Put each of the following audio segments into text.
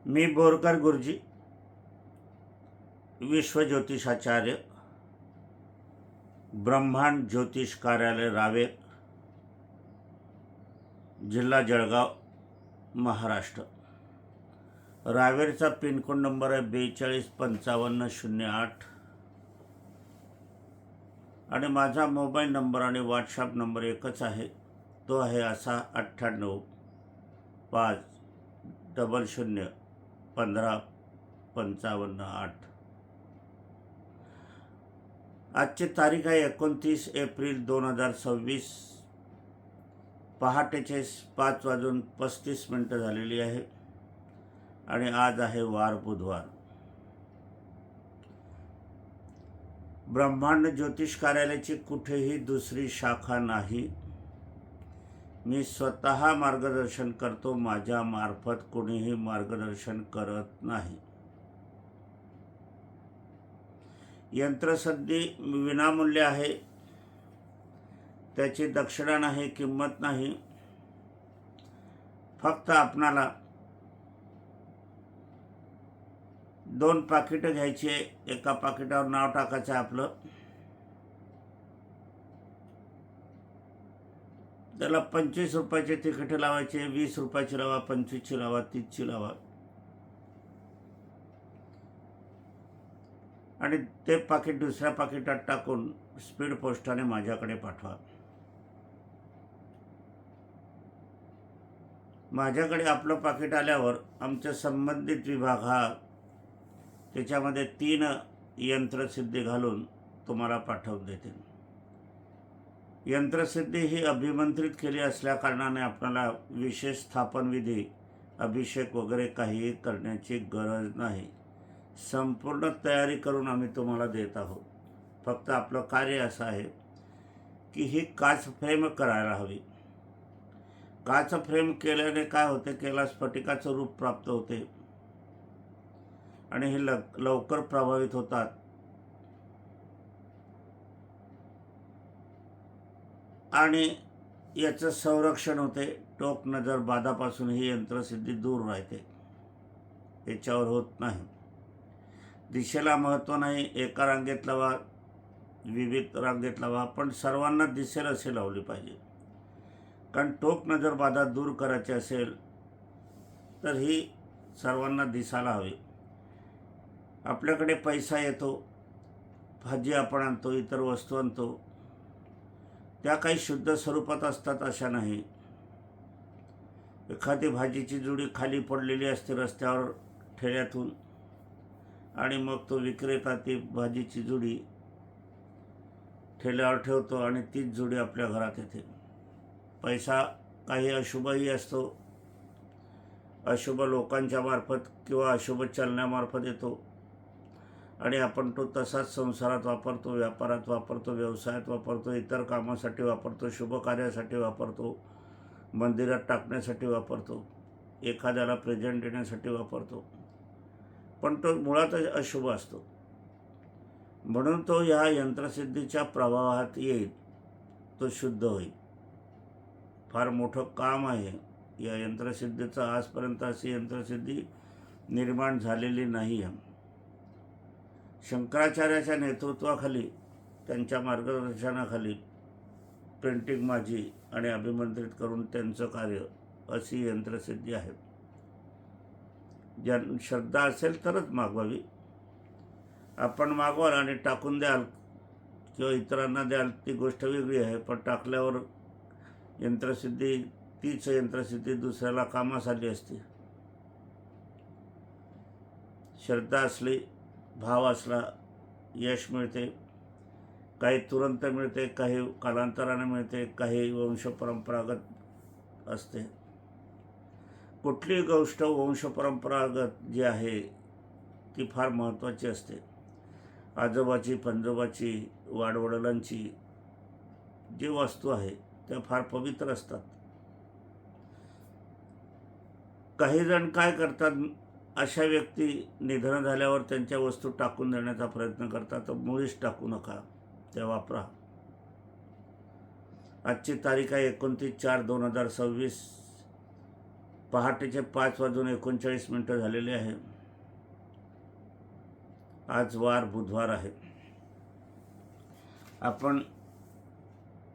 मी बोरकर गुरुजी, विश्वज्योतिषाचार्य, ब्रह्मांड ज्योतिष कार्यालय रावेर, जिल्हा जळगाव, महाराष्ट्र। रावेरचा पिनकोड नंबर आहे 425508 आणि माझा मोबाईल नंबर आणि व्हॉट्सअप नंबर एकच आहे, तो आहे असा 9850015558। आजची तारीख आहे 29 एप्रिल 2026, पहाटेचे 5:35 झालेली आहे आणि आज आहे वार बुधवार। ब्रह्मांड ज्योतिष कार्यालयाची कुठेही दुसरी शाखा नाही। मी स्वतः मार्गदर्शन करतो, माझ्या मार्फत कोणीही मार्गदर्शन करत नाही। यंत्रसिद्धी विनामूल्य आहे, त्याची दक्षिणा नाही, किंमत नाही। फक्त आपणाला 2 पाकिटं घ्यायची, एका पाकिटावर नाव टाकायचं आपलं, त्याला 25 रुपयाचे तिकीट लावायचे, 20 रुपयाची लावा, 25ची लावा, 30ची लावा आणि ते पाकिट दुसऱ्या पाकिटात टाकून स्पीड पोस्टाने माझ्याकडे पाठवा। माझ्याकडे आपलं पाकिट आल्यावर आमच्या संबंधित विभाग हा त्याच्यामध्ये 3 यंत्रसिद्धी घालून तुम्हाला पाठवून देतील। यंत्रसिद्धी ही अभिमंत्रित केली असल्या कारणाने आपल्याला विशेष स्थापनविधी, अभिषेक वगैरे काहीही करण्याची गरज नाही। संपूर्ण तयारी करून आम्ही तुम्हाला देत आहोत। फक्त आपलं कार्य असं आहे की ही काच फ्रेम करायला हवी। काच फ्रेम केल्याने काय होते, केला स्फटिकाचं रूप प्राप्त होते आणि हे लवकर प्रभावित होतात आणि याचं संरक्षण होते। टोक नजर बाधापासून ही यंत्रसिद्धी दूर राहते, याच्यावर होत नाही। दिशेला महत्त्व नाही, एका रांगेत लावा, विविध रांगेत लावा, पण सर्वांना दिसेल असे लावली पाहिजे। कारण टोक नजर बाधा दूर करायची असेल तर ही सर्वांना दिसायला हवी। आपल्याकडे पैसा येतो, भाजी आपण आणतो, इतर वस्तू आणतो, त्या काही शुद्ध स्वरूपात असतात अशा नाही। एखादी भाजीची जुडी खाली पडलेली असते रस्त्यावर ठेल्यातून आणि मग तो विक्रेता ती भाजीची जुडी ठेल्यावर ठेवतो आणि तीच जुडी आपल्या घरात येते। पैसा काही अशुभही असतो, अशुभ लोकांच्या मार्फत किंवा अशुभ चलनामार्फत येतो आणि आपण तो तसाच संसारात वापरतो, व्यापारात वापरतो, व्यवसायात वापरतो, इतर कामासाठी वापरतो, शुभ कार्यासाठी वापरतो, मंदिरात टाकण्यासाठी वापरतो, एखाद्याला प्रेझेंट देण्यासाठी वापरतो, पण तो मुळातच अशुभ असतो। म्हणून तो ह्या यंत्रसिद्धीच्या प्रभावात येईल, तो शुद्ध होईल। फार मोठं काम आहे या यंत्रसिद्धीचं। आजपर्यंत अशी यंत्रसिद्धी निर्माण झालेली नाही आहे। शंकराचार्याच्या नेतृत्वाखाली, त्यांच्या मार्गदर्शनाखाली प्रिंटिंग माझी आणि अभिमंत्रित करून त्यांचं कार्य, अशी यंत्रसिद्धी आहे। ज्या श्रद्धा असेल तरच मागवावी। आपण मागवाल आणि टाकून द्याल किंवा इतरांना द्याल ती गोष्ट वेगळी आहे, पण टाकल्यावर यंत्रसिद्धी, तीच यंत्रसिद्धी दुसऱ्याला कामास आली असते। श्रद्धा असली, भाव असला, यश मिळते। काही तुरंत मिळते, काही कालांतराने मिळते, काही वंशपरंपरागत असते। कुठलीही गोष्ट वंशपरंपरागत जी आहे ती फार महत्त्वाची असते। आजोबाची, पणजोबाची, वाडवडिलांची जी वस्तू आहे त्या फार पवित्र असतात। काही जण काय करतात, अशा व्यक्ती निधन झाल्यावर त्यांच्या वस्तू टाकून देण्याचा प्रयत्न करतात। तर मुळीच टाकू नका, त्या वापरा। आजची तारीख आहे 29/4/2026, पहाटेचे 5:39 झालेले आहे. आज वार बुधवार आहे. आपण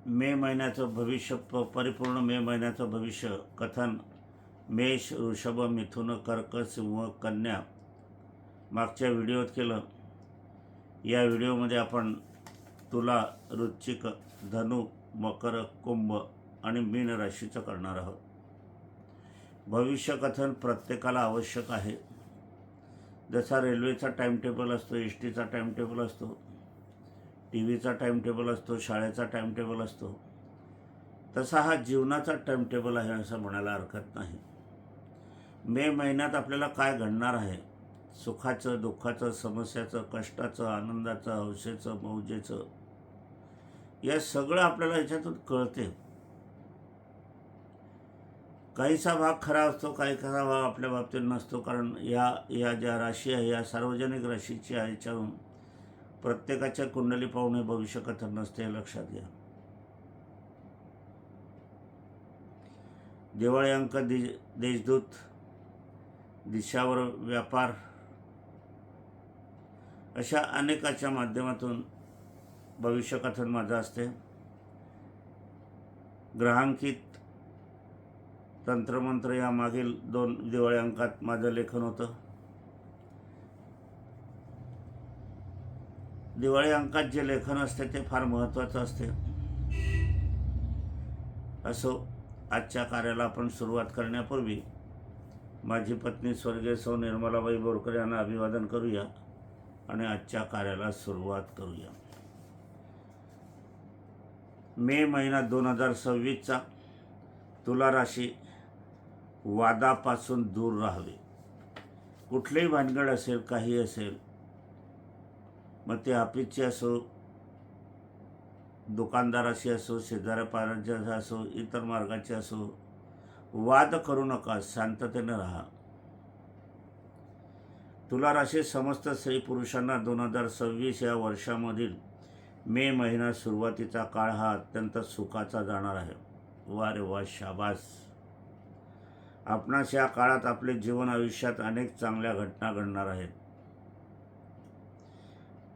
मे महिन्याचं भविष्य परिपूर्ण मे महिन्याचं भविष्य कथन मेष, वृषभ, मिथुन, कर्क, सिंह, कन्या मागच्या व्हिडिओत केलं. या व्हिडिओमध्ये आपण तुला, वृश्चिक, धनु, मकर, कुंभ आणि मीन राशीचं करणार आहोत. भविष्य कथन प्रत्येकाला आवश्यक आहे. जसा रेल्वेचा टाईमटेबल असतो, एस टीचा टाईमटेबल असतो, टी व्हीचा टाईमटेबल असतो, शाळेचा टाईमटेबल असतो, तसा हा जीवनाचा टाईमटेबल आहे असं म्हणायला हरकत नाही. मे महिन्यात आपल्याला काय घडणार आहे, सुखाचं, दुःखाचं, समस्याचं, कष्टाचं, आनंदाचं, हौसेचं, मौजेचं, या सगळं आपल्याला ह्याच्यातून कळते. काहीसा भाग खरा असतो, काही खरा भाग आपल्या बाबतीत नसतो. कारण या ज्या राशी आहे या सार्वजनिक राशीची आहे. याच्यावरून प्रत्येकाच्या कुंडली पाहून हे भविष्य कथन नसते, हे लक्षात घ्या. दिवाळी अंक देशदूत, दिशावर व्यापार, अशा अनेकाच्या माध्यमातून भविष्य कथन माझं असते. ग्रहांकित तंत्रमंत्र या मागील 2 दिवाळी अंकात माझं लेखन होतं. दिवाळी अंकात जे लेखन असते ते फार महत्त्वाचं असते. असो, आजच्या कार्याला आपण सुरुवात करण्यापूर्वी माझी पत्नी स्वर्गीय सौ निर्मलाबाई बोरकर यांना अभिवादन करूया आणि आजच्या कार्याला सुरुवात करूया. मे महिना 2026चा तुला राशी, वादापासून दूर राहावे. कुठलीही भानगड असेल, काही असेल, मग ते ऑफिसची असो, दुकानदाराशी असो, शेजाऱ्यापाजाराची असो, इतर मार्गाची असो, वाद करू नका, शांततेने राहा. तुला राशी समस्त स्त्री पुरुषांना 2026 या वर्षामधील मे महिना सुरुवातीचा काळ हा अत्यंत सुखाचा जाणार आहे. वा रे वा, शाबास. आपणास या काळात आपले जीवन आयुष्यात अनेक चांगल्या घटना घडणार आहेत.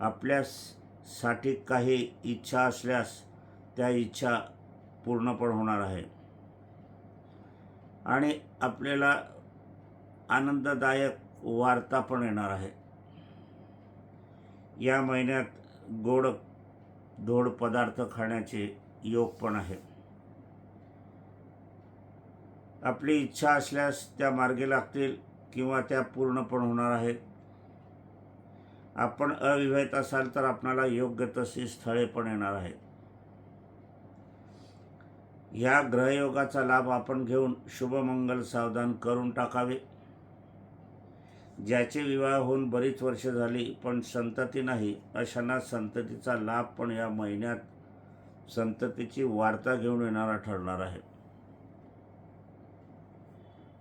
आपल्यासाठी काही इच्छा असल्यास त्या इच्छा पूर्ण पण होणार आहे आणि आपल्याला आनंददायक वार्ता पण येणार आहे. या महिन्यात गोड धोड पदार्थ खाण्याचे योग पण आहे. आपली इच्छा असल्यास त्या मार्गी लागतील किंवा त्या पूर्ण पण होणार आहेत. आपण अविवाहित असाल तर आपणाला योग्य तशी स्थळे पण येणार आहेत. या ग्रहयोगाचा लाभ आपण घेऊन शुभमंगल सावधान करून टाकावे. ज्याचे विवाह होऊन बरीच वर्ष झाली पण संतती नाही, अशांना संततीचा लाभ पण या महिन्यात संततीची वार्ता घेऊन येणारा ठरणार आहे.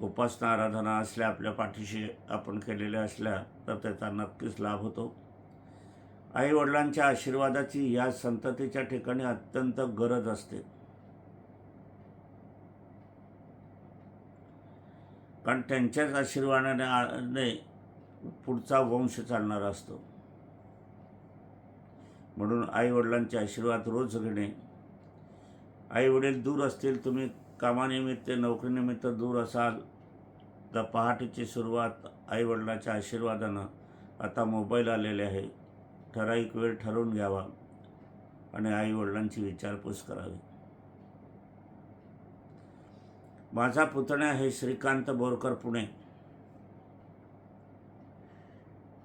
उपासना आराधना असल्या, आपल्या पाठीशी आपण केलेल्या असल्या तर त्याचा नक्कीच लाभ होतो. आई वडिलांच्या आशीर्वादाची या संततीच्या ठिकाणी अत्यंत गरज असते. कारण त्यांच्याच आशीर्वादाने पुढचा वंश चालणारा असतो. म्हणून आई वडिलांचे आशीर्वाद रोज घेणे. आई वडील दूर असतील, तुम्ही कामानिमित्त, नोकरीनिमित्त दूर असाल तर पहाटेची सुरुवात आई वडिलांच्या आशीर्वादानं. आता मोबाईल आलेले आहे, ठराविक वेळ ठरवून घ्यावा आणि आई वडिलांची विचारपूस करावी. माझा पुतण्या आहे श्रीकांत बोरकर, पुणे.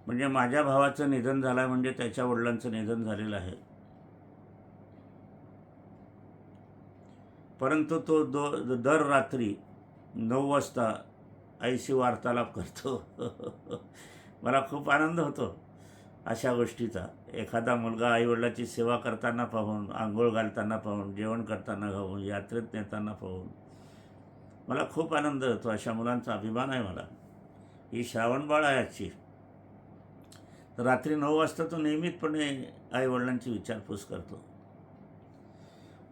म्हणजे माझ्या भावाचं निधन झालं आहे, म्हणजे त्याच्या वडिलांचं निधन झालेलं आहे. परंतु तो दर रात्री 9 वाजता आईशी वार्तालाप करतो. मला खूप आनंद होतो अशा गोष्टीचा. एखादा मुलगा आईवडिलाची सेवा करताना पाहून, आंघोळ घालताना पाहून, जेवण करताना पाहून, यात्रेत नेताना पाहून मला खूप आनंद होतो. अशा मुलांचा अभिमान आहे मला. ही श्रावणबाळ आहे आजची. तर रात्री 9 वाजता तो नियमितपणे आईवडिलांची विचारपूस करतो.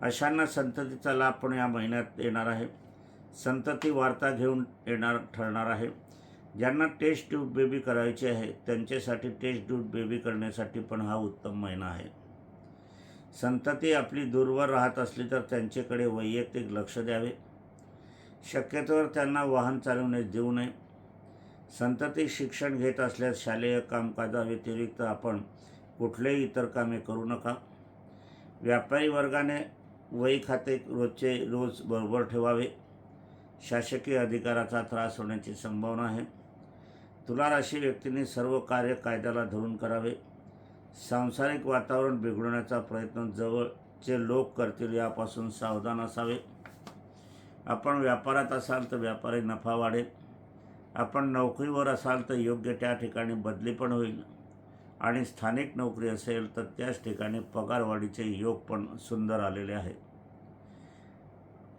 अशांना संततीचा लाभ पण या महिन्यात येणार आहे. संतती वार्ता घेऊन ठरणार आहे. ज्यांना टेस्ट ट्यूब बेबी करायची आहे त्यांच्यासाठी टेस्ट ट्यूब बेबी करण्यासाठी पण हा उत्तम महिना आहे. संतती आपली दूरवर राहत असली तर त्यांच्याकडे वैयक्तिक लक्ष द्यावे. शक्यतोवर त्यांना वाहन चालवण्यास देऊ नये. संतती शिक्षण घेत असल्यास शालेय कामकाजाव्यतिरिक्त आपण कुठलेही इतर कामे करू नका. व्यापारी वर्गाने वही खाते रोज बरोबर ठेवावे. शासकीय अधिकाराचा त्रास होण्याची संभावना आहे. तुला राशी व्यक्तींनी सर्व कार्य कायद्याला धरून करावे. सांसारिक वातावरण बिघडवण्याचा प्रयत्न जवळचे लोक करतील यापासून सावधान असावे. आपण व्यापारात असाल तर व्यापारी नफा वाढेल. आपण नोकरीवर असाल तर योग्य त्या ठिकाणी बदली पण होईल आणि स्थानिक नोकरी असेल तर त्याच ठिकाणी पगारवाढीचे योग पण सुंदर आलेले आहे.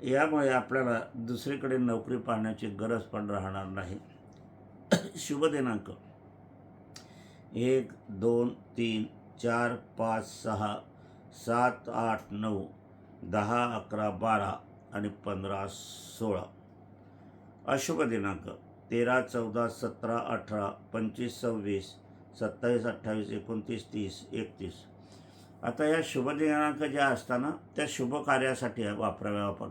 यामुळे आपल्याला दुसरीकडे नोकरी पाहण्याची गरज पण राहणार नाही. शुभ दिनांक 1, 2, 3, 4, 5, 6, 7, 8, 9, 10, 11, 12 आणि 15, 16. अशुभ दिनांक 13, 14, 17, 18, 25, 26, 27, 28, 29, 30, 31. आता या शुभ दिनांक ज्या असताना त्या शुभ कार्यासाठी वापराव्या आपण.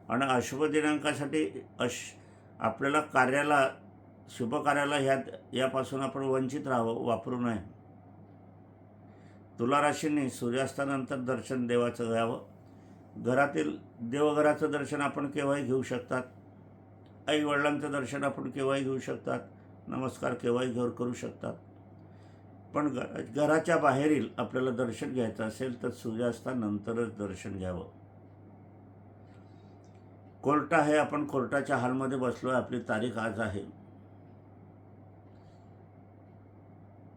आणि अशुभ दिनांकासाठी आपल्याला शुभ कार्याला यापासून आपण वंचित राहावं, वापरू नये. तुला राशींनी सूर्यास्तानंतर दर्शन देवाचं घ्यावं. घरातील देवघराचं दर्शन आपण केव्हाही घेऊ शकतात. आई वडिलांचं दर्शन आपण केव्हाही घेऊ शकतात. नमस्कार केव्हाही करू शकतात. पण घराच्या बाहेरील आपल्याला दर्शन घ्यायचं असेल तर सूर्यास्तानंतरच दर्शन घ्यावं. कोर्ट आहे, आपण कोर्टाच्या हॉलमध्ये बसलो आहे. आपली तारीख आज आहे.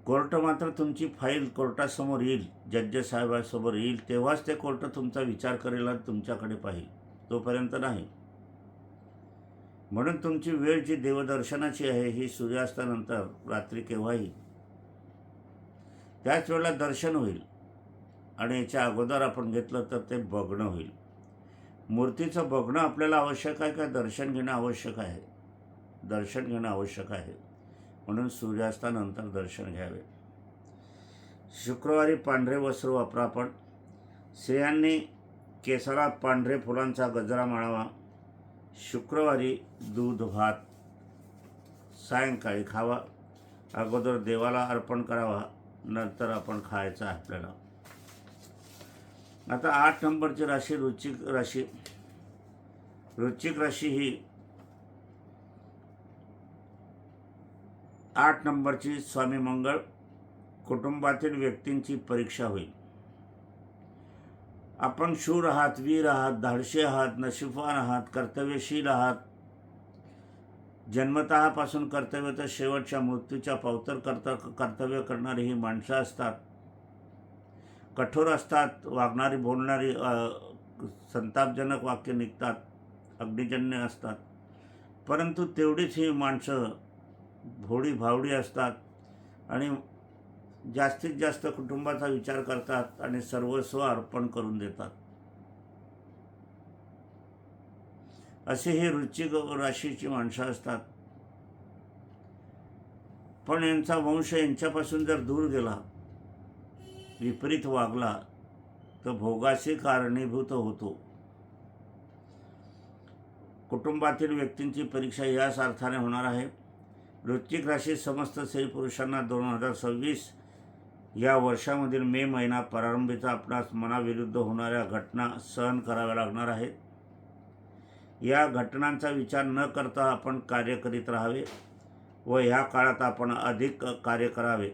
कोर्ट मात्र तुमची फाईल कोर्टासमोर येईल, जज साहेबांसमोर येईल, तेव्हाच ते कोर्ट तुमचा विचार करेल आणि तुमच्याकडे पाहिल, तोपर्यंत नाही. म्हणून तुमची वेळ जी देवदर्शनाची आहे ही सूर्यास्तानंतर रात्री केव्हाही, त्याच वेळेला दर्शन होईल. आणि याच्या अगोदर आपण घेतलं तर ते बघणं होईल. मूर्तीचं बघणं आपल्याला आवश्यक आहे का दर्शन घेणं आवश्यक आहे? दर्शन घेणं आवश्यक आहे. म्हणून सूर्यास्तानंतर दर्शन घ्यावे. शुक्रवारी पांढरे वस्त्र वापरा. आपण स्त्रियांनी केसाला पांढरे फुलांचा गजरा माळावा. शुक्रवारी दूध भात सायंकाळी खावा. अगोदर देवाला अर्पण करावा, नंतर आपण खायचं आहे आपल्याला. आता 8 नंबरची राशी वृश्चिक राशी. वृश्चिक राशी ही 8 नंबरची स्वामी मंगळ. कुटुंबातील व्यक्तींची परीक्षा होईल. आपण शूर आहात, वीर आहात, धाडशी आहात, नशीबवान आहात, कर्तव्यशील आहात. जन्मतःपासून कर्तव्य तर शेवटच्या मृत्यूच्या पावतर कर्तव्य करणारी ही माणसं असतात. कठोर असतात, वागणारी बोलणारी संतापजनक वाक्य निघतात, अग्निजन्य असतात. परंतु तेवढीच ही माणसं भोळी भावडी असतात आणि जास्तीत जास्त कुटुंबाचा विचार करतात आणि सर्वस्व अर्पण करून देतात. असे हे वृश्चिक राशीची माणसं असतात. पण यांचा वंश यांच्यापासून जर दूर गेला, विपरीत वागला तर भोगाशी कारणीभूत होतो. कुटुंबातील व्यक्तींची परीक्षा याच अर्थाने होणार आहे. वृश्चिक राशी समस्त स्त्री पुरुषांना 2026 या वर्षामधील मे महिना प्रारंभीचा आपणास मनाविरुद्ध होणाऱ्या घटना सहन कराव्या लागणार आहेत. या घटनांचा विचार न करता आपण कार्य करीत राहावे व ह्या काळात आपण अधिक कार्य करावे.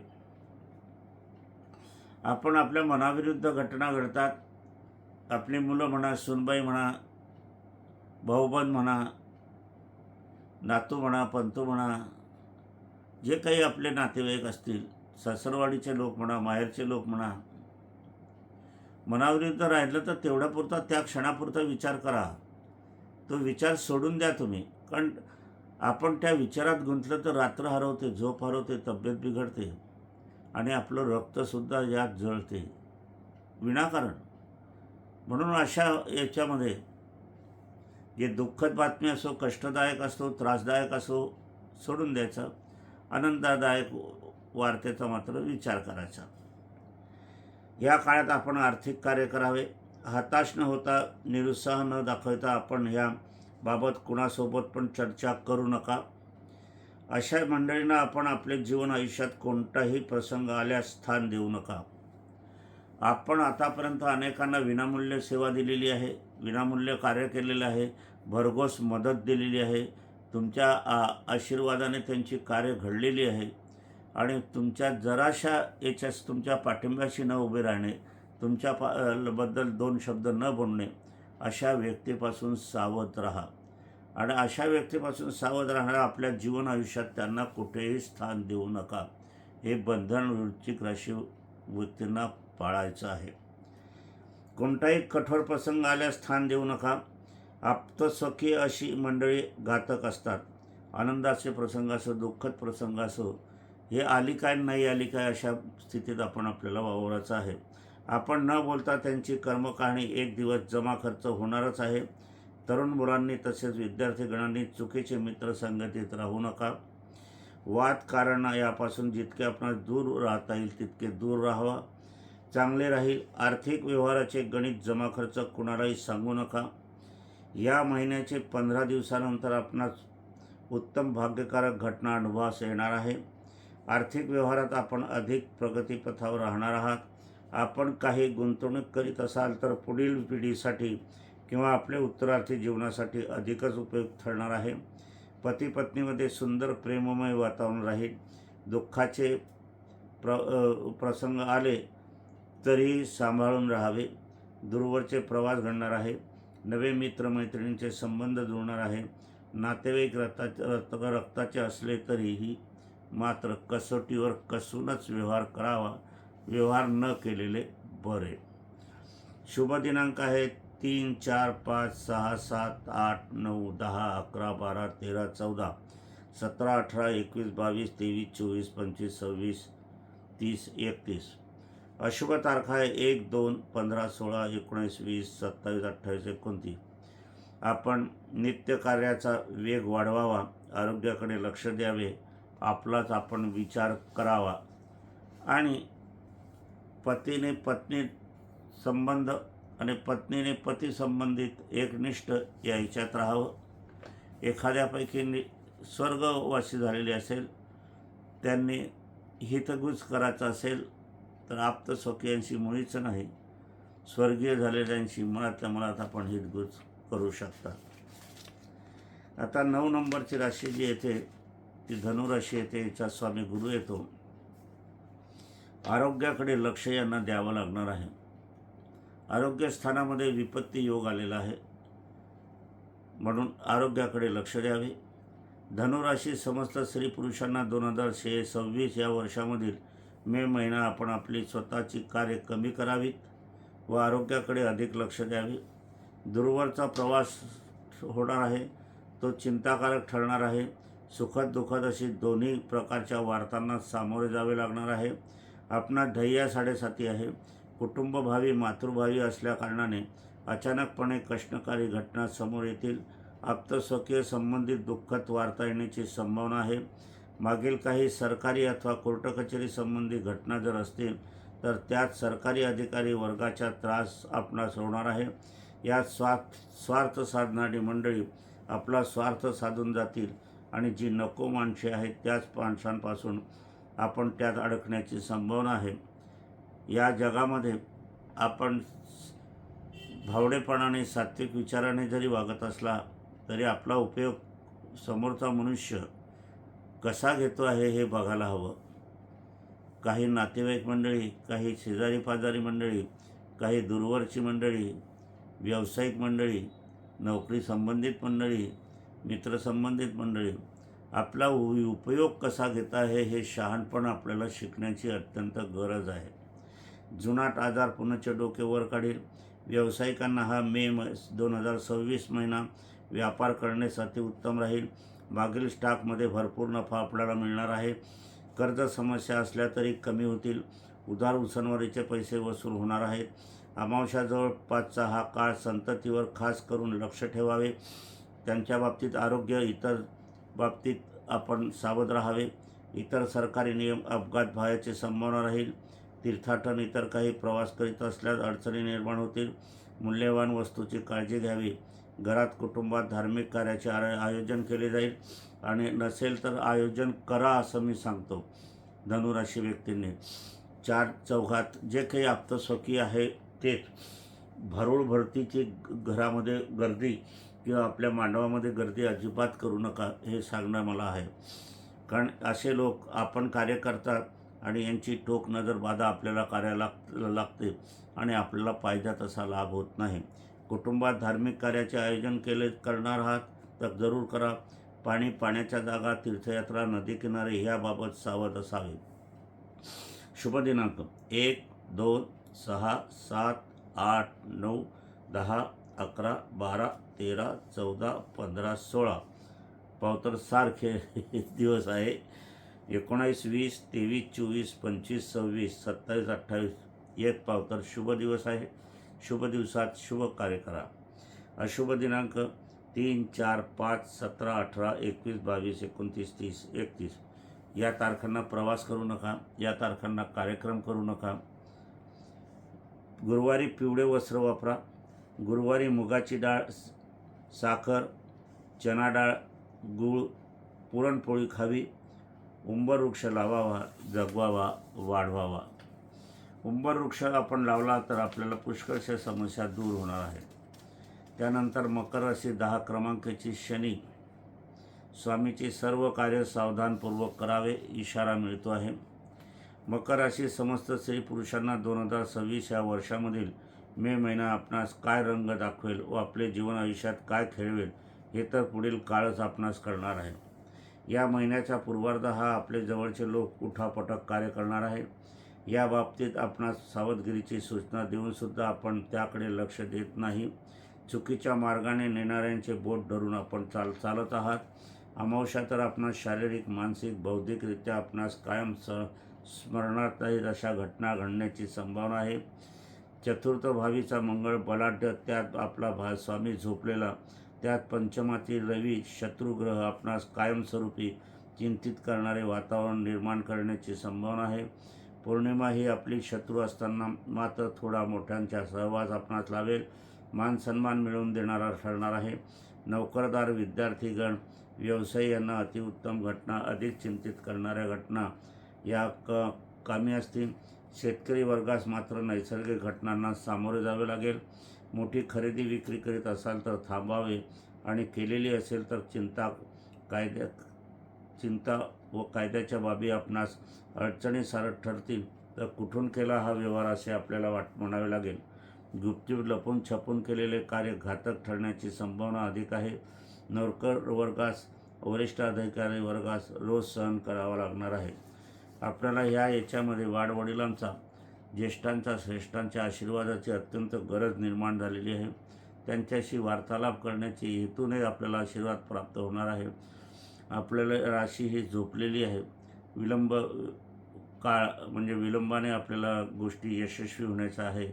आपण आपल्या मनाविरुद्ध घटना घडतात. आपली मुलं म्हणा, सुनबाई म्हणा, भाऊबंद म्हणा, नातू म्हणा, पंतू म्हणा, जे काही आपले नातेवाईक असतील, सासरवाडीचे लोक म्हणा, माहेरचे लोक म्हणा, मनाविरुद्ध राहिलं तर तेवढ्यापुरता त्या क्षणापुरता विचार करा. तो विचार सोडून द्या तुम्ही. कारण आपण त्या विचारात गुंतलं तर रात्र हरवते, झोप हरवते, तब्येत बिघडते आणि आपलं रक्तसुद्धा यात जळते विनाकारण. म्हणून अशा याच्यामध्ये जे दुःखद बातमी असो, कष्टदायक असो, त्रासदायक असो, सोडून द्यायचा. आनंददायक वार्तेचा मात्र विचार करायचा. या काळात आपण आर्थिक कार्य करावे. हताश न होता, निरुत्साह न दाखवता आपण याबाबत कुणासोबत पण चर्चा करू नका. अशा मंडळींना आपण आपले जीवन आयुष्यात कोणताही प्रसंग आल्यास स्थान देऊ नका. आपण आतापर्यंत अनेकांना विनामूल्य सेवा दिलेली आहे, विनामूल्य कार्य केलेलं आहे, भरघोस मदत दिलेली आहे. तुमच्या आशीर्वादाने त्यांची कार्य घडलेली आहे आणि तुमच्या जराशा याच्यास तुमच्या पाठिंब्याशी न उभे राहणे, बद्दल दोन शब्द न बोलणे, अशा व्यक्तीपासून सावध राहा. आणि अशा व्यक्तीपासून सावध राहणाऱ्या आपल्या जीवन आयुष्यात त्यांना कुठेही स्थान देऊ नका. हे बंधन वृश्चिक राशी व्यक्तींना पाळायचं आहे. कोणताही कठोर प्रसंग आल्यास स्थान देऊ नका. आप्तसखी अशी मंडळी घातक असतात. आनंदाचे प्रसंग असो, दुःखद प्रसंग असो, हे आली काय नाही आली काय अशा स्थितीत आपल्याला वावरायचं आहे. आपण न बोलता त्यांची कर्मकहाणी एक दिवस जमा खर्च होणारच आहे. तरुण मुलांनी तसेच विद्यार्थीगणांनी चुकीचे मित्रसंगतीत राहू नका. वादकारण यापासून जितके आपणास दूर राहता येईल तितके दूर राहावा, चांगले राहील. आर्थिक व्यवहाराचे गणित जमा खर्च कुणालाही सांगू नका. या महिन्याचे 15 दिवसानंतर आपणास उत्तम भाग्यकारक घटना अनुभवास येणार आहे. आर्थिक व्यवहारात आपण अधिक प्रगतीपथावर राहणार आहात. आपण काही गुंतवणूक करीत असाल तर पुढील पिढीसाठी किंवा आपल्या उत्तरार्थी जीवनासाठी अधिकच उपयुक्त ठरणार आहे. पती पत्नीमध्ये सुंदर प्रेममय वातावरण राहील. दुःखाचे प्रसंग आले तरी सांभाळून राहावे. दूरवरचे प्रवास घडणार आहे. नवे मित्रमैत्रिणींचे संबंध जुळणार आहे. नातेवाईक रक्ताचे असले तरीही मात्र कसोटीवर कसूनच व्यवहार करावा. व्यवहार न केलेले बरे. शुभ दिनांक आहे 3, 4, 5, 6, 7, 8, 9, 10, 11, 12, 13, 14, 17, 18, 21, 22, 23, 24, 25, 26, 30, 31. अशुभ तारखा आहे 1, 2, 15, 16, 19, 20, 27, 28, 29. आपण नित्यकार्याचा वेग वाढवावा. आरोग्याकडे लक्ष द्यावे. आपलाच आपण विचार करावा आणि पतीने पत्नी संबंध आणि पत्नीने पती संबंधित एकनिष्ठ या ह्याच्यात राहावं. एखाद्यापैकी स्वर्गवासी झालेली असेल, त्यांनी हितगुज करायचं असेल तर आप्तस्वकीयांशी मुळीच नाही, स्वर्गीय झालेल्यांशी मनातल्या मनात आपण हितगुज करू शकता. आता 9 नंबरची राशी जी येते ती धनुराशी येते. याचा स्वामी गुरु येतो. आरोग्याकडे लक्ष यांना द्यावं लागणार आहे. आरोग्यस्थानामध्ये विपत्ती योग आलेला आहे, म्हणून आरोग्याकडे लक्ष द्यावे. धनुराशी समस्त स्त्री पुरुषांना 2026 या वर्षामधील मे महिना आपण आपली स्वतःची कार्य कमी करावीत व आरोग्याकडे अधिक लक्ष द्यावे. दूरवरचा प्रवास होणार आहे, तो चिंताकारक ठरणार आहे. सुखद दुःखद अशी दोन्ही प्रकारच्या वार्तांना सामोरे जावे लागणार आहे. आपणा ढय्या 7.5 आहे. कुटुंबभावी मातृभावी असल्याकारणाने अचानकपणे कष्टकारी घटना समोर येतील. आप्तस्वकीय संबंधित दुःखद वार्ता येण्याची संभावना आहे. मागील काही सरकारी अथवा कोर्ट कचेरी संबंधी घटना जर असतील तर त्यात सरकारी अधिकारी वर्गाचा त्रास आपणास होणार आहे. यात स्वार्थ साधणारी मंडळी आपला स्वार्थ साधून जातील आणि जी नको माणसे आहेत त्याच माणसांपासून आपण त्यात अडकण्याची संभावना आहे. या जगामध्ये आपण भावडेपणाने सात्विक विचाराने जरी वागत असला तरी आपला उपयोग समोरचा मनुष्य कसा घेतो आहे हे बघायला हवं. काही नातेवाईक मंडळी, काही शेजारी पाजारी मंडळी, काही दूरवरची मंडळी, व्यावसायिक मंडळी, नोकरी संबंधित मंडळी, मित्रसंबंधित मंडळी आपला उपयोग कसा घेत आहे हे शहाणपण आपल्याला शिकण्याची अत्यंत गरज आहे. जुनाट आजार पुन्हा डोक्यावर काढील. व्यावसायिकांना हा मे 2026 महिना व्यापार करण्यासाठी उत्तम राहील. मागील स्टॉकमध्ये भरपूर नफा आपल्याला मिळणार आहे. कर्ज समस्या असल्या तरी कमी होतील. उधार उसनवारीचे पैसे वसूल होणार आहेत. अमावस्या जवळपासचा हा काळ संततीवर खास करून लक्ष ठेवावे. त्यांच्या बाबतीत आरोग्य, इतर बाबतीत आपण सावध राहावे. इतर सरकारी नियम, अपघात भयाची संभावना राहील. तीर्थाटन, इतर काही प्रवास करीत असल्यास अडचणी निर्माण होतील. मूल्यवान वस्तूची काळजी घ्यावी. घरात कुटुंबात धार्मिक कार्याचे आयोजन केले जाईल आणि नसेल तर आयोजन करा असं मी सांगतो. धनुराशी व्यक्तींनी चार चौघात जे काही आप्तस्वकीय आहे तेच. भारूड भरतीची घरामध्ये गर्दी किंवा आपल्या मांडवामध्ये गर्दी अजिबात करू नका, हे सांगणं मला आहे. कारण असे लोक आपण कार्य करतात आणि यांची टोक नजर बाधा आपल्याला कार्याला लागते आणि आपल्याला पाहिजे तसा लाभ होत नाही. कुटुंबात धार्मिक कार्याचे आयोजन करणार आहात तर जरूर करा. पाण्याच्या जागा, तीर्थयात्रा, नदी किनारे याबाबत सावध असावे. शुभ दिनांक 1, 2, 6, 7, 8, 9, 10, 11, 12, 13, 14, 15, 16. पावतर सारखे दिवस आहे. 19, 20, 23, 24, 25, 26, 27, 28 एक पावतर शुभ दिवस आहे. शुभ दिवसात शुभ कार्य करा. अशुभ दिनांक 3, 4, 5, 17, 18, 21, 22, 29, 30, 31 या तारखांना प्रवास करू नका. या तारखांना कार्यक्रम करू नका. गुरुवारी पिवळे वस्त्र वापरा. गुरुवारी मुगाची डाळ, साखर, चणा डाळ, गूळ, पुरणपोळी खावी. उंबरवृक्ष लावावा, जगवावा, वाढवावा. उंबरवृक्ष आपण लावला तर आपल्याला पुष्कळशा समस्या दूर होणार आहेत. त्यानंतर मकर राशी 10 क्रमांकाची शनी. स्वामीची सर्व कार्य सावधानपूर्वक करावे, इशारा मिळतो आहे. मकर राशी समस्त स्त्री पुरुषांना 2026 या वर्षामधील मे महिना आपणास काय रंग दाखवेल व आपले जीवन आयुष्यात काय खेळवेल हे तर पुढील काळच आपणास करणार आहे. या महिन्याचा पूर्वार्ध हा आपले जवळचे लोक उठापटक कार्य करणार आहे. या बाबतीत आपणास सावधगिरीची सूचना देऊनसुद्धा आपण त्याकडे लक्ष देत नाही. चुकीच्या मार्गाने नेणाऱ्यांचे बोट धरून आपण चालत आहात. अमावस्या तर आपणास शारीरिक, मानसिक, बौद्धिकरित्या आपणास कायम स्मरणात राहील अशा घटना घडण्याची संभावना आहे. चतुर्थ भावीचा मंगळ बलाढ्य, त्यात आपला स्वामी झोपलेला, त्यात पंचमातील रवी शत्रुग्रह आपणास कायमस्वरूपी चिंतित करणारे वातावरण निर्माण करण्याची संभावना आहे. पौर्णिमा ही आपली शत्रू असताना मात्र थोडा मोठ्यांच्या सहवास आपणास लावेल. मान सन्मान मिळवून देणारा ठरणार आहे. नोकरदार, विद्यार्थीगण, व्यवसायी यांना अतिउत्तम घटना, अधिक चिंतित करणाऱ्या घटना या कामी असतील. शेतकरी वर्गास मात्र नैसर्गिक घटनांना सामोरे जावे लागेल. मोठी खरेदी विक्री करीत असाल तर थांबावे आणि केलेली असेल तर चिंता व कायद्याच्या बाबी आपणास अडचणीसारख ठरतील. तर कुठून केला हा व्यवहार असे आपल्याला म्हणावे लागेल. गुपचूप लपून छपून केलेले कार्य घातक ठरण्याची संभावना अधिक आहे. नोकर वर्गास, वरिष्ठ अधिकारी वर्गास रोज सहन करावा लागणार आहे. आपल्याला याच्यामध्ये वाडवडिलांचा, ज्येष्ठांचा, श्रेष्ठांच्या आशीर्वादाची अत्यंत गरज निर्माण झालेली आहे. त्यांच्याशी वार्तालाप करण्याची हेतूने आपल्याला आशीर्वाद प्राप्त होणार आहे. आपल्याला राशी ही झोपलेली आहे. विलंबाने आपल्याला गोष्टी यशस्वी होण्याच्या आहे.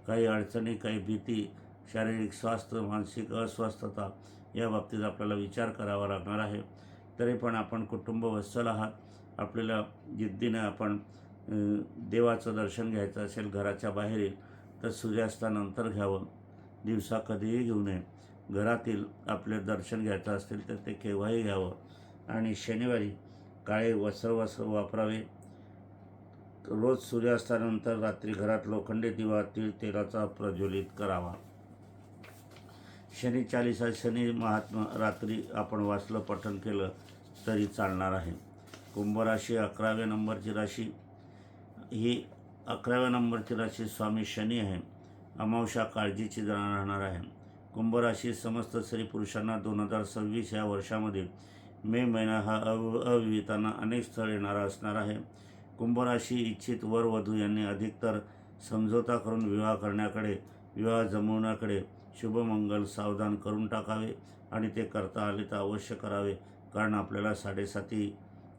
काही अडचणी, काही भीती, शारीरिक स्वास्थ्य, मानसिक अस्वस्थता या बाबतीत आपल्याला विचार करावा लागणार आहे. तरी पण आपण कुटुंबवत्सल आहात. आपल्याला जिद्दीने आपण देवाचं दर्शन घ्यायचं असेल घराच्या बाहेरील तर सूर्यास्तानंतर घ्यावं. दिवसा कधीही घेऊ नये. घरातील आपले दर्शन घ्यायचं असेल तर ते केव्हाही घ्यावं. आणि शनिवारी काळे वस्त्र वापरावे. रोज सूर्यास्तानंतर रात्री घरात लोखंडी दिवा तेलाचा प्रज्वलित करावा. शनी चालीसा, शनी महात्मा रात्री आपण वाचलं, पठण केलं तरी चालणार आहे. कुंभराशी 11व्या नंबरची राशी. ही 11व्या नंबरची राशी स्वामी शनी आहे. अमावस्या काळजीची राहणार आहे. कुंभराशी समस्त स्त्री पुरुषांना 2026 या वर्षामध्ये मे महिना हा अविहितांना अनेक स्थळ येणारा असणार आहे. कुंभराशी इच्छित वर वधू यांनी अधिकतर समझोता करून विवाह जमवण्याकडे शुभमंगल सावधान करून टाकावे आणि ते करता आले तर अवश्य करावे. कारण आपल्याला 7.5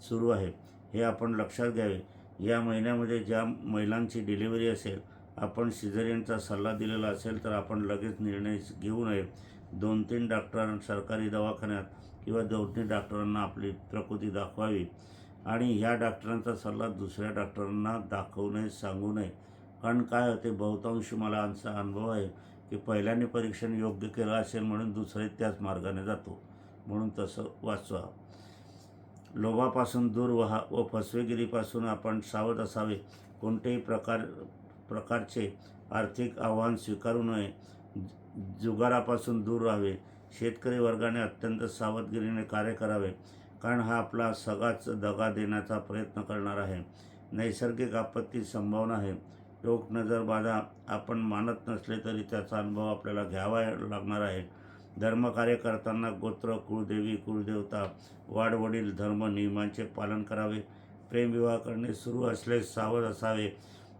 सुरू आहे हे आपण लक्षात घ्यावे. या महिन्यामध्ये ज्या महिलांची डिलिव्हरी असेल आपण सिझेरियनचा सल्ला दिलेला असेल तर आपण लगेच निर्णय घेऊ नये. 2-3 डॉक्टरांना सरकारी दवाखान्यात किंवा 2-3 डॉक्टरांना आपली प्रकृती दाखवावी आणि ह्या डॉक्टरांचा सल्ला दुसऱ्या डॉक्टरांना दाखवू नये, सांगू नये. कारण काय होते, बहुतांशी मला आमचा अनुभव आहे की पहिल्याने परीक्षण योग्य केलं असेल म्हणून दुसरे त्याच मार्गाने जातो. म्हणून तसं वाचवा. लोभापासून दूर व्हा व फसवेगिरीपासून आपण सावध असावे. कोणत्याही प्रकारचे आर्थिक आव्हान स्वीकारू नये. जुगारापासून दूर राहावे. शेतकरी वर्गाने अत्यंत सावधगिरीने कार्य करावे, कारण हा आपला सगळाच दगा देण्याचा प्रयत्न करणार आहे. नैसर्गिक आपत्ती संभावना आहे. टोक नजर बाधा आपण मानत नसले तरी त्याचा अनुभव आपल्याला घ्यावा लागणार आहे. धर्मकार्य करताना गोत्र, कुळदेवी, कुळदेवता, वाडवडील धर्म नियमांचे पालन करावे. प्रेमविवाह करणे सुरू असल्यास सावध असावे,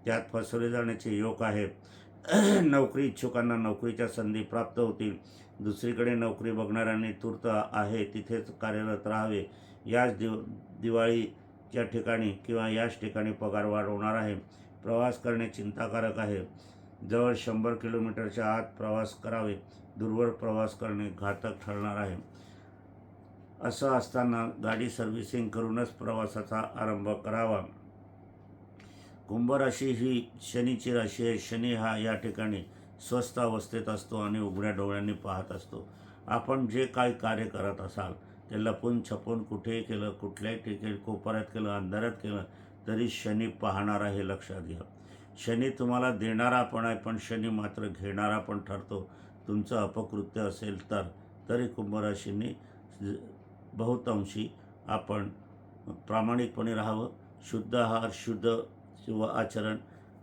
त्यात फसवले जाण्याचे योग आहे. नोकरी इच्छुकांना नोकरीच्या संधी प्राप्त होतील. दुसरीकडे नोकरी बघणाऱ्यांनी तूर्त आहे तिथेच कार्यरत राहावे. याच दिवाळीच्या ठिकाणी किंवा याच ठिकाणी पगार वाढवणार आहे. प्रवास करणे चिंताकारक आहे. जवळ 100 किलोमीटरच्या आत प्रवास करावे. दूरवर प्रवास करणे घातक ठरणार आहे. असं असताना गाडी सर्व्हिसिंग करूनच प्रवासाचा आरंभ करावा. कुंभ राशी ही शनीची राशी आहे. शनी हा या ठिकाणी स्वस्थ अवस्थेत असतो आणि उघड्या डोळ्यांनी पाहत असतो. आपण जे काही कार्य करत असाल ते लपून छपून कुठेही केलं, कुठल्याही ठिकाणी कोपऱ्यात केलं, अंधारात केलं तरी शनी पाहणार आहे, लक्षात घ्या. शनी तुम्हाला देणारा पण आहे, पण शनी मात्र घेणारा पण ठरतो. तुमचं अपकृत्य असेल तर तरी कुंभराशींनी बहुतांशी आपण प्रामाणिकपणे राहावं. शुद्ध आहार, शुद्ध आचरण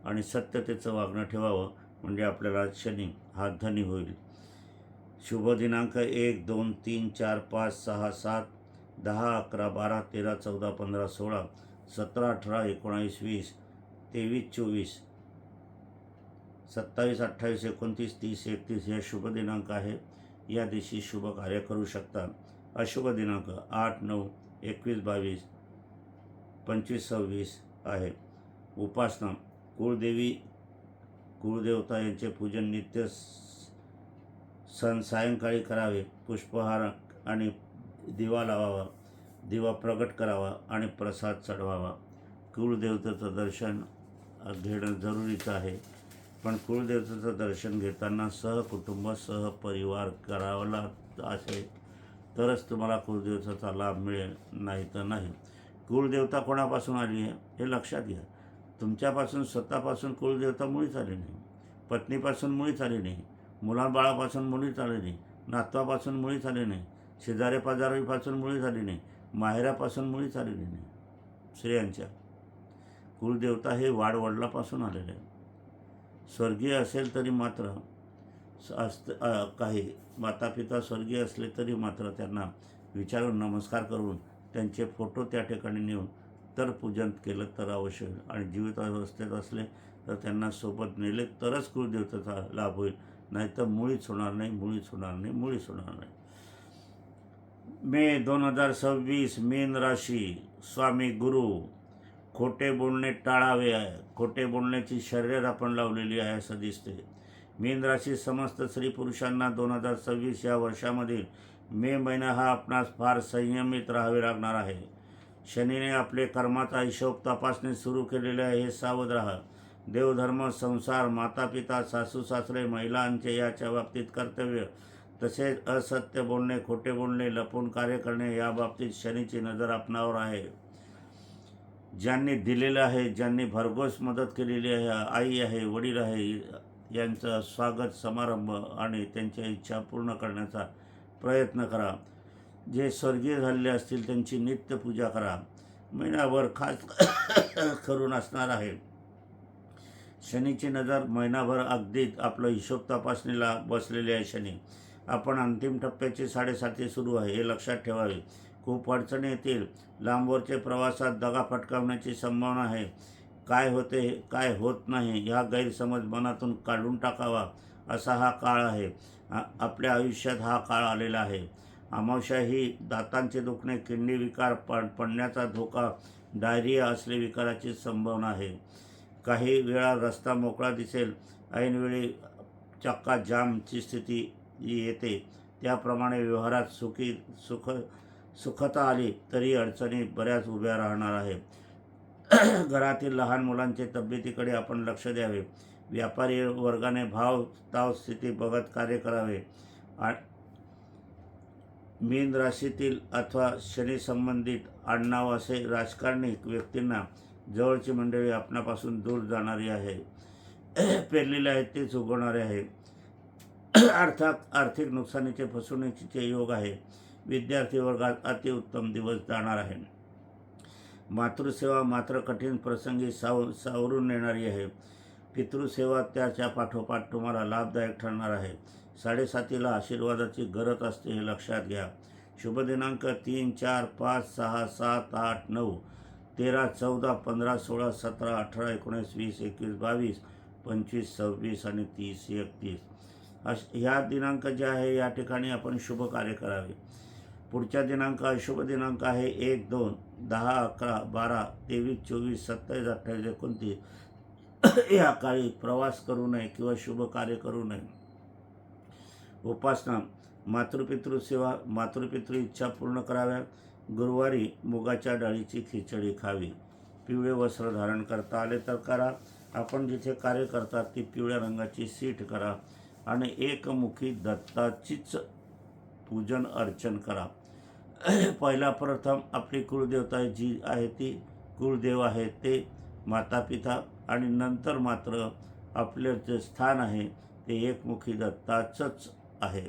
आणि सत्यतेचं वागणं ठेवावं, म्हणजे आपल्याला शनी हा धनी होईल. शुभ दिनांक 1, 2, 3, 4, 5, 6, 7, 10, 11, 12, 13, 14, 15, 16, 17, 18, 19, 20, 23, 24, 27, 28, 29, 30, 31 हे शुभ दिनांक आहे. या दिवशी शुभ कार्य करू शकता. अशुभ दिनांक 8, 9, 21, 22, 25, 26 आहे. उपासना कुळदेवी, कुळदेवता यांचे पूजन नित्य सायंकाळी करावे. पुष्पहार आणि दिवा लावावा, दिवा प्रगट करावा आणि प्रसाद चढवावा. कुळदेवतेचं दर्शन घेणं जरुरीचं आहे, पण कुळदेवतेचं दर्शन घेताना सहकुटुंब सहपरिवार करावला असेल तरच तुम्हाला कुळदेवतेचा लाभ मिळेल, नाही तर नाही. कुळदेवता कोणापासून आली आहे हे लक्षात घ्या. तुमच्यापासून स्वतःपासून कुळदेवता मुळीच आली नाही. पत्नीपासून मुळीच आली नाही. मुलाबाळापासून मुळीच आली नाही. नातवापासून मुळीच आली नाही. शेजारी पाजारीपासून मुळीच आली नाही. माहेरापासून मुळीच आलेली नाही. स्त्रियांच्या कुळदेवता हे वाडवडिलापासून आलेले आहे. स्वर्गीय असेल तरी मात्र काही मातापिता स्वर्गीय असले तरी मात्र त्यांना विचारून नमस्कार करून त्यांचे फोटो त्या ठिकाणी नेऊन तर पूजन केलं तर अवश्य होईल. आणि जीवितावस्थेत असले तर त्यांना सोबत नेले तरच कुळदेवतेचा लाभ होईल, नाहीतर मुळीच होणार नाही, मुळीच होणार नाही, मुळीच होणार नाही. मे 2026 मीन राशी. स्वामी गुरु. खोटे बोलणे टाळावे आहे. खोटे बोलण्याची शर्यत आपण लावलेली आहे असं दिसते. मीन राशी समस्त स्त्री पुरुषांना 2026 या वर्षामधील मे महिना हा आपणास फार संयमित राहावे लागणार आहे. शनीने आपले कर्माचा हिशोब तपासणी सुरू केलेले आहे, हे सावध राहा. देवधर्म, संसार, मातापिता, सासू सासरे, महिलांचे याच्या बाबतीत कर्तव्य, तसेच असत्य बोलणे, खोटे बोलणे, लपून कार्य करणे या बाबतीत शनीची नजर आपणावर आहे. ज्यांनी दिलेलं आहे, ज्यांनी भरघोस मदत केलेली आहे, आई आहे, वडील आहे, यांचं स्वागत समारंभ आणि त्यांच्या इच्छा पूर्ण करण्याचा प्रयत्न करा. जे स्वर्गीय झालेले असतील त्यांची नित्य पूजा करा. महिनाभर खास करून असणार आहे. शनीची नजर महिनाभर अगदी आपलं हिशोब तपासणीला बसलेले आहे शनी. आपण अंतिम टप्प्याची 7.5 सुरू आहे, हे लक्षात ठेवावे. खूप अडचणी येतील. लांबवरचे प्रवासात दगा फटकावण्याची संभावना आहे. काय होते काय होत नाही ह्या गैरसमज मनातून काढून टाकावा असा हा काळ आहे. आपल्या आयुष्यात हा काळ आलेला आहे. अमावस्या ही दातांचे दुखणे, किडनी विकार, पडण्याचा धोका, डायरिया असले विकाराची संभावना आहे. काही वेळा रस्ता मोकळा दिसेल, ऐनवेळी चक्का जामची स्थिती येते. त्याप्रमाणे व्यवहारात सुखता आली तरी अडचणी बऱ्याच उभ्या राहणार आहे. घरातील लहान मुलांच्या तब्येतीकडे आपण लक्ष द्यावे. व्यापारी वर्गाने भाव ताव स्थिती बघत कार्य करावे. मीन राशीतील अथवा शनी संबंधित आडनाव असे राजकारणी व्यक्तींना जवळची मंडळी आपणापासून दूर जाणारी आहे. पेरलेले आहे तेच उगवणारे आहे. अर्थात आर्थिक नुकसानीचे फसवणुकीचे योग आहे. विद्यार्थी वर्गात अतिउत्तम दिवस जाणार आहे. मातृसेवा मात्र कठीण प्रसंगी सावरून नेणारी आहे. पितृसेवा त्याच्या पाठोपाठ तुम्हाला लाभदायक ठरणार आहे. 7:30 आशीर्वादाची गरज असते हे लक्षात घ्या. शुभ दिनांक 3, 4, 5, 6, 7, 8, 9, 13, 14, 15, 16, 17, 18, 19, 20, 21, 22, 25, 26 आणि 30, 31 ह्या दिनांक जे आहे या ठिकाणी आपण शुभ कार्य करावे. पुढच्या दिनांक अशुभ दिनांक आहे 1, 2, 10, 11, 12, 23, 24, 27, 28, 29 या काळी प्रवास करू नये किंवा शुभ कार्य करू नये. उपासना, मातृपितृ सेवा, मातृपितृ इच्छा पूर्ण कराव्या. गुरुवारी मुगाच्या डाळीची खिचडी खावी. पिवळे वस्त्र धारण करता आले तर करा. आपण जिथे कार्य करतात ती पिवळ्या रंगाची सीट करा आणि एकमुखी दत्ताचीच पूजन अर्चन करा. पहिला प्रथम आपली कुळदेवता जी आहे ती कुळदेव आहे ते माता पिता आणि नंतर मात्र आपले जे स्थान आहे ते एकमुखी दत्ताचंच आहे,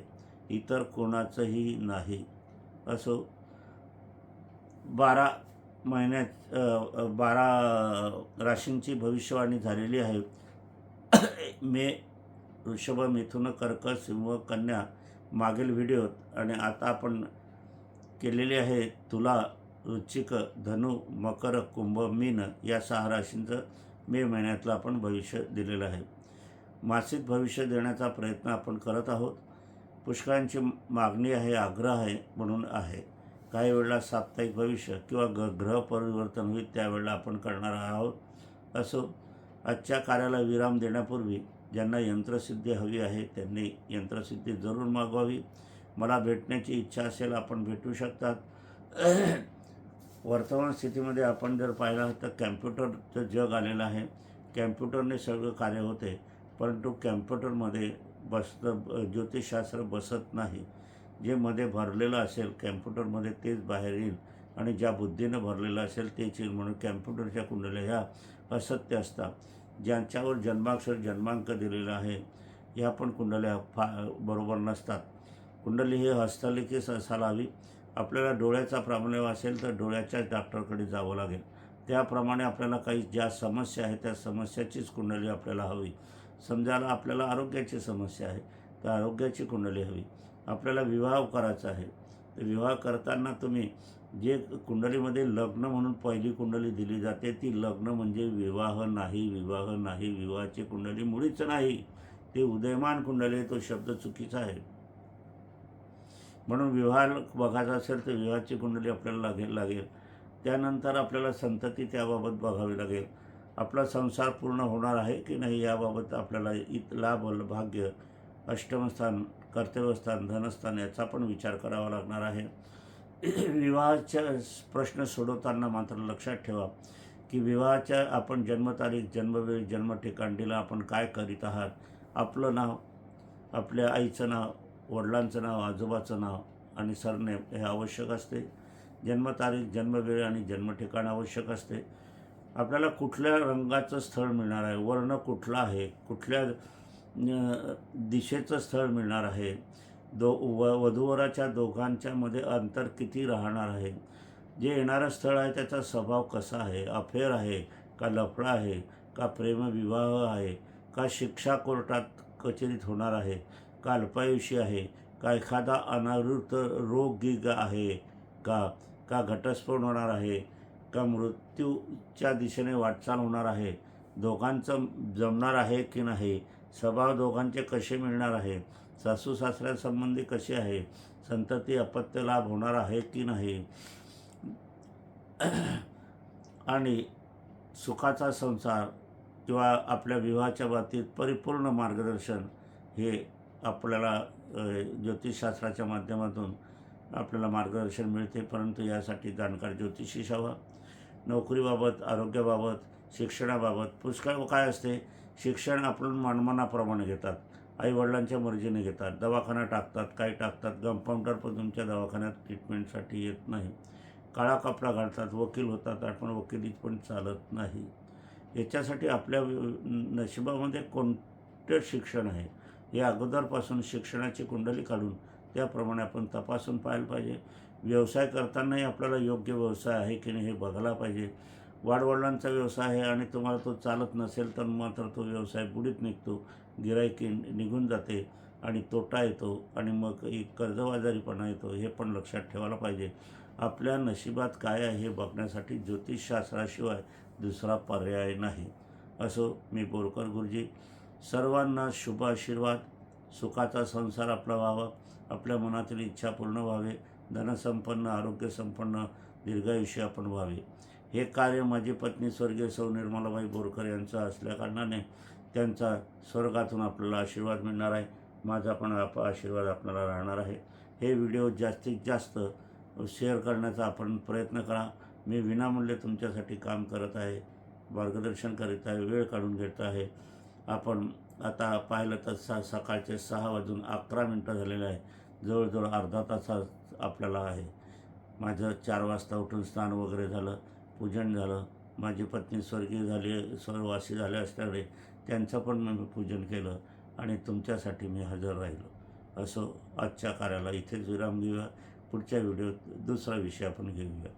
इतर कोणाचंही नाही. असो, 12 राशींची भविष्यवाणी झालेली आहे. मे, वृषभ, मिथुन, कर्क, सिंह, कन्या मागील व्हिडिओत आणि आता आपण केलेले आहे तुला, वृश्चिक, धनु, मकर, कुंभ, मीन या 6 राशींचं मे महिन्यातलं आपण भविष्य दिलेलं आहे. मासिक भविष्य देण्याचा प्रयत्न आपण करत आहोत. पुष्कळांची मागणी आहे, आग्रह आहे म्हणून आहे. काही वेळेला साप्ताहिक भविष्य किंवा ग्रह परिवर्तन होईल त्यावेळेला आपण करणार आहोत. असो, आजच्या कार्याला विराम देण्यापूर्वी ज्यांना यंत्रसिद्धी हवी आहे त्यांनी यंत्रसिद्धी जरूर मागवावी. मला भेटण्याची इच्छा असेल आपण भेटू शकतात. वर्तमान स्थितीमध्ये आपण जर पाहिलं तर कॅम्प्युटरचं जग आलेलं आहे. कॅम्प्युटरने सगळं कार्य होते, परंतु कॅम्प्युटरमध्ये ज्योतिषशास्त्र बसत नाही. जे मध्ये भरलेलं असेल कॅम्प्युटरमध्ये तेच बाहेर येईल आणि ज्या बुद्धीनं भरलेलं असेल तेच येईल. म्हणून कॅम्प्युटरच्या कुंडल्या ह्या असत्य असतात. ज्यांच्यावर जन्माक्षर जन्मांक दिलेला आहे ह्या पण कुंडल्या बरोबर नसतात. कुंडली ही हस्तलिखित असायला हवी. आपल्याला डोळ्याचा प्रॉब्लेम असेल तर डोळ्याच्या डॉक्टरकडे जावं लागेल. त्याप्रमाणे आपल्याला काही ज्या समस्या आहेत त्या समस्याचीच कुंडली आपल्याला हवी. समजायला आपल्याला आरोग्याची समस्या आहे तर आरोग्याची कुंडली हवी. आपल्याला विवाह करायचा आहे तर विवाह करताना तुम्ही जे कुंडलीमध्ये लग्न म्हणून पहिली कुंडली दिली जाते ती लग्न म्हणजे विवाह नाही, विवाह नाही. विवाहाची कुंडली मुळीच नाही, ते उदयमान कुंडली. तो शब्द चुकीचा आहे. म्हणून विवाह बघायचा असेल तर विवाहाची कुंडली आपल्याला लागेल. त्यानंतर आपल्याला संतती त्याबाबत बघावी लागेल. आपला संसार पूर्ण होणार आहे की नाही याबाबत आपल्याला लाभ, भाग्य, अष्टमस्थान, कर्तव्यस्थान, धनस्थान याचा पण विचार करावा लागणार आहे. विवाहाच्या प्रश्न सोडवताना मात्र लक्षात ठेवा की विवाहाच्या आपण जन्मतारीख, जन्मवेळ, जन्मठिकाण दिला, आपण काय करीत आहात, आपलं नाव, आपल्या आईचं नाव, वडिलांचं नाव, आजोबाचं नाव आणि सरनेम हे आवश्यक असते. जन्मतारीख, जन्मवेळ आणि जन्मठिकाण आवश्यक असते. आपल्याला कुठल्या रंगाचं स्थळ मिळणार आहे, वर्ण कुठला आहे, कुठल्या दिशेचं स्थळ मिळणार आहे, वधूवराच्या दोघांच्या मध्ये अंतर किती राहणार आहे, जे येणारं स्थळ आहे त्याचा स्वभाव कसा आहे, अफेअर आहे का लफडा आहे का प्रेमविवाह आहे का शिक्षा कोर्टात कचेरीत होणार आहे का अल्पायुषी आहे का एखादा अनावृत रोग आहे का घटस्फोट होणार आहे का मृत्यूच्या दिशेने वाटचाल होणार आहे, दोघांचं जमणार आहे की नाही, स्वभाव दोघांचे कसे मिळणार आहे, सासू सासऱ्यासंबंधी कसे आहे, संतती अपत्य लाभ होणार आहे की नाही आणि सुखाचा संसार किंवा आपल्या विवाहाच्या बाबतीत परिपूर्ण मार्गदर्शन हे आपल्याला ज्योतिषशास्त्राच्या माध्यमातून आपल्याला मार्गदर्शन मिळते. परंतु यासाठी जाणकार ज्योतिषीच हवा. नोकरीबाबत, आरोग्याबाबत, शिक्षणाबाबत पुष्कळ काय असते, शिक्षण आपण मनमनाप्रमाणे घेतात, आईवडिलांच्या मर्जीने घेतात, दवाखाना टाकतात, काही टाकतात, कंपाऊंडर पण तुमच्या दवाखान्यात ट्रीटमेंटसाठी येत नाही, काळा कपडा घालतात, वकील होतात, आपण वकिलीत पण चालत नाही. याच्यासाठी आपल्या नशिबामध्ये कोणतं शिक्षण आहे हे अगोदरपासून शिक्षणाची कुंडली काढून त्याप्रमाणे आपण तपासून पाहायला पाहिजे. व्यवसाय करतानाही आपल्याला योग्य व्यवसाय आहे की नाही हे बघायला पाहिजे. वाडवडिलांचा व्यवसाय आहे आणि तुम्हाला तो चालत नसेल तर मात्र तो व्यवसाय बुडीत निघतो, गिराईकी निघून जाते आणि तोटा येतो आणि मग एक कर्जबाजारीपणा येतो. हे पण लक्षात ठेवायला पाहिजे. आपल्या नशिबात काय आहे हे बघण्यासाठी ज्योतिषशास्त्राशिवाय दुसरा पर्याय नाही. असो, मी बोरकर गुरुजी. सर्वांना शुभ आशीर्वाद. सुखाचा संसार आपला व्हावा, आपल्या मनातील इच्छा पूर्ण व्हावे, धनसंपन्न, आरोग्यसंपन्न, दीर्घायुष्य आपण व्हावे. हे कार्य माझी पत्नी स्वर्गीय सौ निर्मलाबाई बोरकर यांचं असल्याकारणाने त्यांचा स्वर्गातून आपल्याला आशीर्वाद मिळणार आहे. माझा पण आशीर्वाद आपल्याला राहणार आहे. हे व्हिडिओ जास्तीत जास्त शेअर करण्याचा आपण प्रयत्न करा. मी विनामूल्य तुमच्यासाठी काम करत आहे, मार्गदर्शन करीत आहे, वेळ काढून घेत आहे. आपण आता पाहिलं तर सकाळचे 6:11 झालेले आहे. जवळजवळ अर्धा तास आपल्याला आहे. माझं 4 वाजता उठून स्नान वगैरे झालं, पूजन झालं. माझी पत्नी स्वर्गीय झाली, स्वर्गवासी झाले असल्यामुळे त्यांचं पण मी पूजन केलं आणि तुमच्यासाठी मी हजर राहिलो. असो, आजच्या कार्याला इथेच विराम घेऊया. पुढच्या व्हिडिओत दुसरा विषय आपण घेऊया.